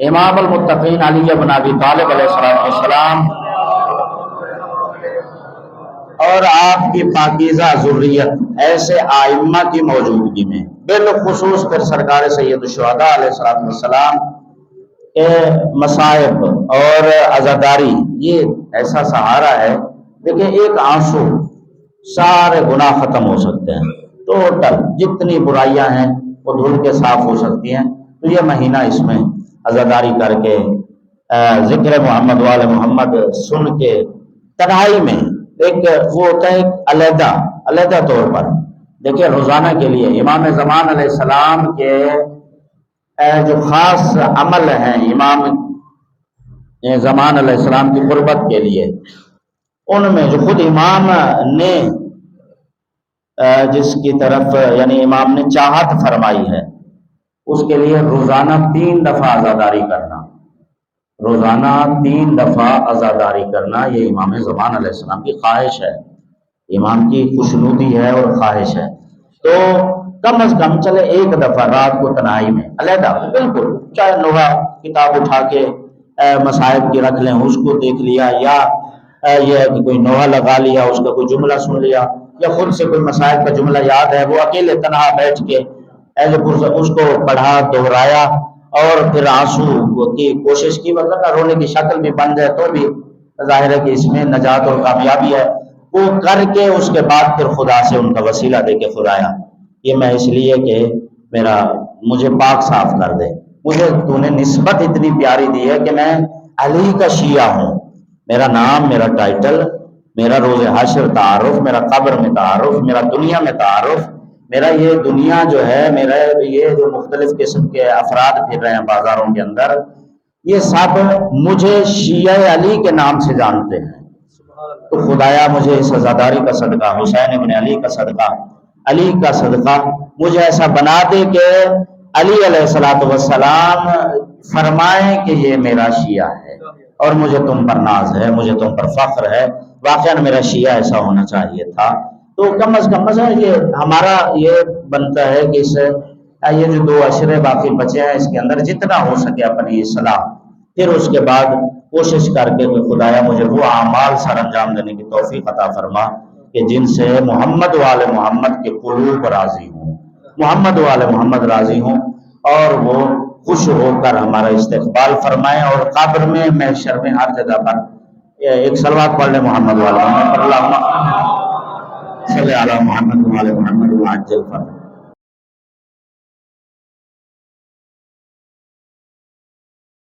امام المتقین علی بن ابی طالب علیہ السلام اور آپ کی پاکیزہ ذریت ایسے آئمہ کی موجودگی میں، بالخصوص پھر سرکار سید الشہداء علیہ السلام کے مصائب اور عزاداری، یہ ایسا سہارا ہے دیکھیں ایک آنسو سارے گناہ ختم ہو سکتے ہیں، ٹوٹل جتنی برائیاں ہیں وہ دھل کے صاف ہو سکتی ہیں۔ تو یہ مہینہ اس میں عزاداری کر کے ذکر محمد وال محمد سن کے تنہائی میں ایک وہ ہوتا ہے علیحدہ طور پر دیکھیں روزانہ کے لیے امام زمان علیہ السلام کے جو خاص عمل ہیں امام زمان علیہ السلام کی قربت کے لیے، ان میں جو خود امام نے جس کی طرف یعنی امام نے چاہت فرمائی ہے، اس کے لیے روزانہ 3 دفعہ عزاداری کرنا، روزانہ 3 دفعہ عزاداری کرنا یہ امام زمان علیہ السلام کی خواہش ہے، امام کی خوشنودی ہے اور خواہش ہے۔ تو کم از کم چلے 1 دفعہ رات کو تنہائی میں علیحدہ بالکل، چاہے نوحہ کتاب اٹھا کے مصائب کی رکھ لیں اس کو دیکھ لیا، یا یہ ہے کہ کوئی نوحہ لگا لیا اس کا کوئی جملہ سن لیا، یا خود سے کوئی مصائب کا جملہ یاد ہے وہ اکیلے تنہا بیٹھ کے اس کو پڑھا دہرایا اور پھر آنسو کی کوشش کی، مطلب رونے کی شکل بھی بن جائے تو بھی ظاہر ہے کہ اس میں نجات اور کامیابی ہے، وہ کر کے اس کے بعد پھر خدا سے ان کا وسیلہ دے کے خدایا یہ میں اس لیے کہ مجھے پاک صاف کر دے، مجھے تو نے نسبت اتنی پیاری دی ہے کہ میں علی کا شیعہ ہوں، میرا نام، میرا ٹائٹل، میرا روز حشر تعارف، میرا قبر میں تعارف، میرا دنیا میں تعارف، میرا یہ دنیا جو ہے، میرا یہ جو مختلف قسم کے افراد پھر رہے ہیں بازاروں کے اندر، یہ سب مجھے شیعہ علی کے نام سے جانتے ہیں۔ تو خدایا مجھے اس عزاداری کا صدقہ، حسین ابن علی کا صدقہ، علی کا صدقہ مجھے ایسا بنا دے کہ علی علیہ السلام فرمائیں کہ یہ میرا شیعہ ہے اور مجھے تم پر ناز ہے، مجھے تم پر فخر ہے، واقعا میرا شیعہ ایسا ہونا چاہیے تھا۔ تو کم از کم یہ ہمارا یہ بنتا ہے کہ یہ جو 2 عشرے باقی بچے ہیں اس کے اندر جتنا ہو سکے اپنی اصلاح، پھر اس کے بعد کوشش کر کے کہ خدایا مجھے وہ اعمال سر انجام دینے کی توفیق عطا فرما کہ جن سے محمد وآل محمد کے قلوب راضی ہوں، محمد وآل محمد راضی ہوں اور وہ خوش ہو کر ہمارا استقبال فرمائیں، اور قبر میں محشر میں ہر جگہ پر ایک صلوات پڑھ لیں محمد وآل محمد، اللہم صلی علی محمد وآل محمد وعجل فرمائیں۔